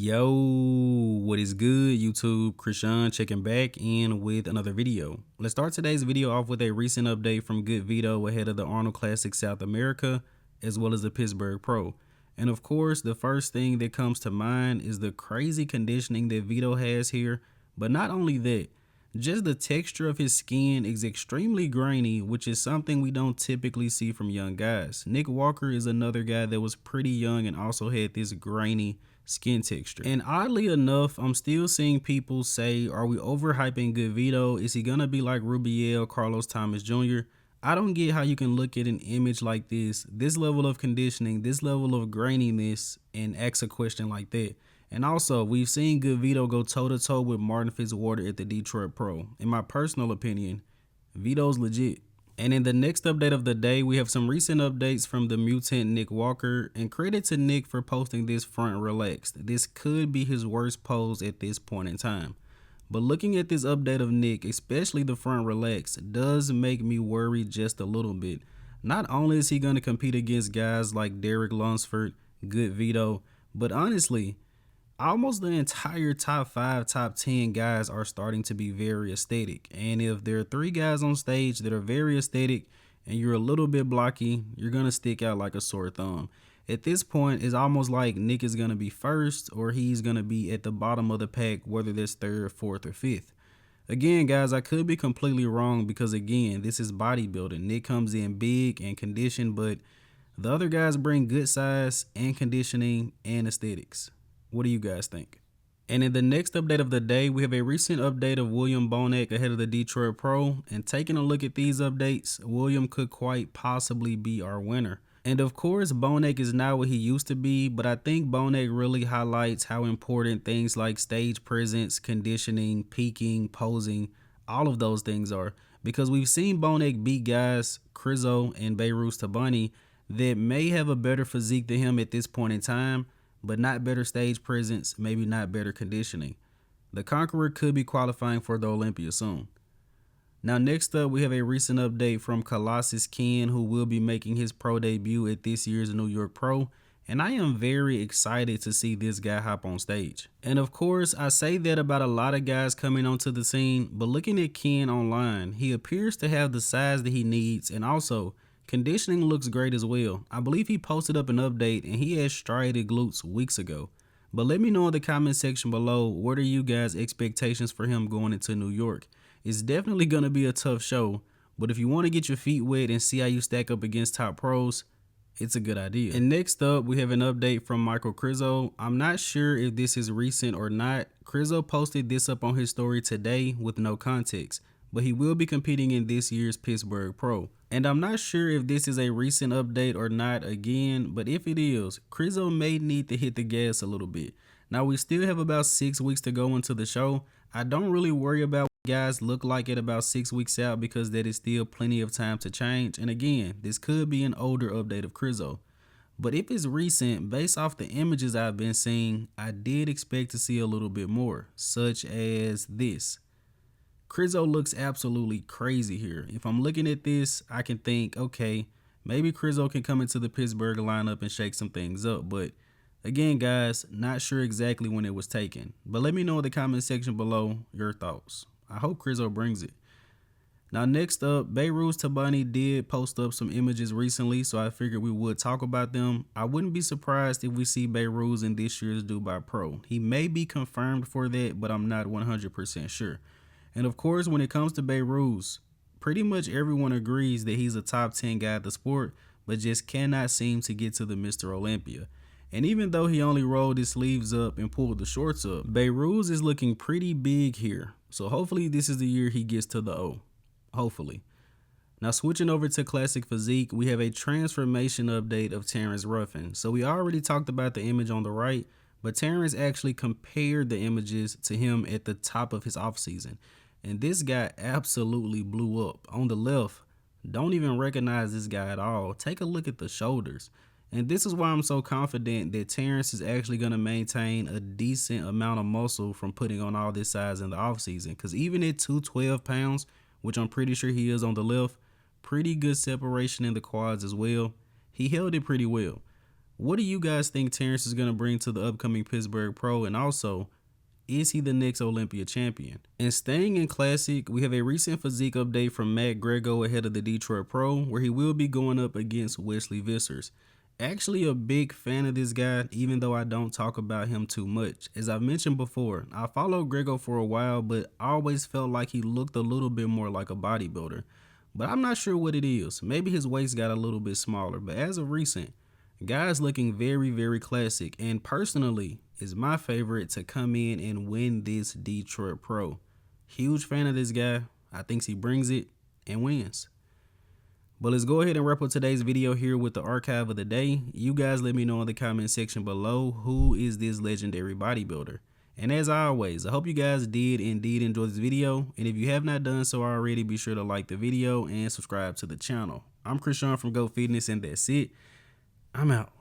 Yo, what is good, YouTube? Krishan checking back in with another video. Let's start today's video off with a recent update from good Vito ahead of the Arnold Classic South America, as well as the Pittsburgh Pro. And of course, the first thing that comes to mind is the crazy conditioning that Vito has here. But not only that, just the texture of his skin is extremely grainy, which is something we don't typically see from young guys. Nick Walker is another guy that was pretty young and also had this grainy skin texture. And oddly enough, I'm still seeing people say, are we overhyping good Vito? Is he gonna be like Rubiel, Carlos Thomas Jr.? I don't get how you can look at an image like this level of conditioning, this level of graininess, and ask a question like that. And also, we've seen good Vito go toe-to-toe with Martin Fitzwater at the Detroit Pro. In my personal opinion, Vito's legit. And in the next update of the day, we have some recent updates from the mutant Nick Walker, and credit to Nick for posting this front relaxed. This could be his worst pose at this point in time. But looking at this update of Nick, especially the front relaxed, does make me worry just a little bit. Not only is he going to compete against guys like Derek Lunsford, good Vito, but honestly, almost the entire top 5, top 10 guys are starting to be very aesthetic. And if there are 3 guys on stage that are very aesthetic and you're a little bit blocky, you're going to stick out like a sore thumb. At this point, it's almost like Nick is going to be first or he's going to be at the bottom of the pack, whether that's 3rd, 4th, or 5th. Again, guys, I could be completely wrong because, again, this is bodybuilding. Nick comes in big and conditioned, but the other guys bring good size and conditioning and aesthetics. What do you guys think? And in the next update of the day, we have a recent update of William Bonac ahead of the Detroit Pro. And taking a look at these updates, William could quite possibly be our winner. And of course, Bonac is not what he used to be, but I think Bonac really highlights how important things like stage presence, conditioning, peaking, posing, all of those things are. Because we've seen Bonac beat guys, Krizo and Behrooz Tabani, that may have a better physique than him at this point in time, but not better stage presence, maybe not better conditioning. The Conqueror could be qualifying for the Olympia soon. Now next up, we have a recent update from Colossus Ken, who will be making his pro debut at this year's New York Pro, and I am very excited to see this guy hop on stage. And of course, I say that about a lot of guys coming onto the scene, but looking at Ken online, he appears to have the size that he needs, and also conditioning looks great as well. I believe he posted up an update and he had striated glutes weeks ago. But let me know in the comment section below, what are you guys' expectations for him going into New York? It's definitely going to be a tough show, but if you want to get your feet wet and see how you stack up against top pros, it's a good idea. And next up, we have an update from Michal Krizo. I'm not sure if this is recent or not. Krizo posted this up on his story today with no context, but he will be competing in this year's Pittsburgh Pro. And I'm not sure if this is a recent update or not again, but if it is, Krizo may need to hit the gas a little bit. Now we still have about 6 weeks to go into the show. I don't really worry about what guys look like at about 6 weeks out because that is still plenty of time to change. And again, this could be an older update of Krizo. But if it's recent, based off the images I've been seeing, I did expect to see a little bit more, such as this. Krizo looks absolutely crazy here. If I'm looking at this, I can think, okay, maybe Krizo can come into the Pittsburgh lineup and shake some things up. But again, guys, not sure exactly when it was taken. But let me know in the comment section below your thoughts. I hope Krizo brings it. Now, next up, Behrooz Tabani did post up some images recently, so I figured we would talk about them. I wouldn't be surprised if we see Behrooz in this year's Dubai Pro. He may be confirmed for that, but I'm not 100% sure. And of course, when it comes to Behrooz, pretty much everyone agrees that he's a top 10 guy at the sport, but just cannot seem to get to the Mr. Olympia. And even though he only rolled his sleeves up and pulled the shorts up, Behrooz is looking pretty big here. So hopefully this is the year he gets to the O. Hopefully. Now switching over to Classic Physique, we have a transformation update of Terrence Ruffin. So we already talked about the image on the right, but Terrence actually compared the images to him at the top of his offseason. And this guy absolutely blew up. On the left, don't even recognize this guy at all. Take a look at the shoulders. And this is why I'm so confident that Terrence is actually going to maintain a decent amount of muscle from putting on all this size in the offseason. Because even at 212 pounds, which I'm pretty sure he is on the left, pretty good separation in the quads as well. He held it pretty well. What do you guys think Terrence is going to bring to the upcoming Pittsburgh Pro? And also, is he the next Olympia champion? And staying in classic, we have a recent physique update from Greggo ahead of the Detroit Pro, where he will be going up against Wesley Vissers. Actually a big fan of this guy, even though I don't talk about him too much. As I've mentioned before, I followed Greggo for a while, but I always felt like he looked a little bit more like a bodybuilder. But I'm not sure what it is. Maybe his waist got a little bit smaller, but as of recent, guy's looking very, very classic, and personally is my favorite to come in and win this Detroit Pro. Huge fan of this guy. I think he brings it and wins. But let's go ahead and wrap up today's video here with the archive of the day. You guys let me know in the comment section below, who is this legendary bodybuilder? And as always, I hope you guys did indeed enjoy this video. And if you have not done so already, be sure to like the video and subscribe to the channel. I'm Krishan from Go Fitness, and that's it. I'm out.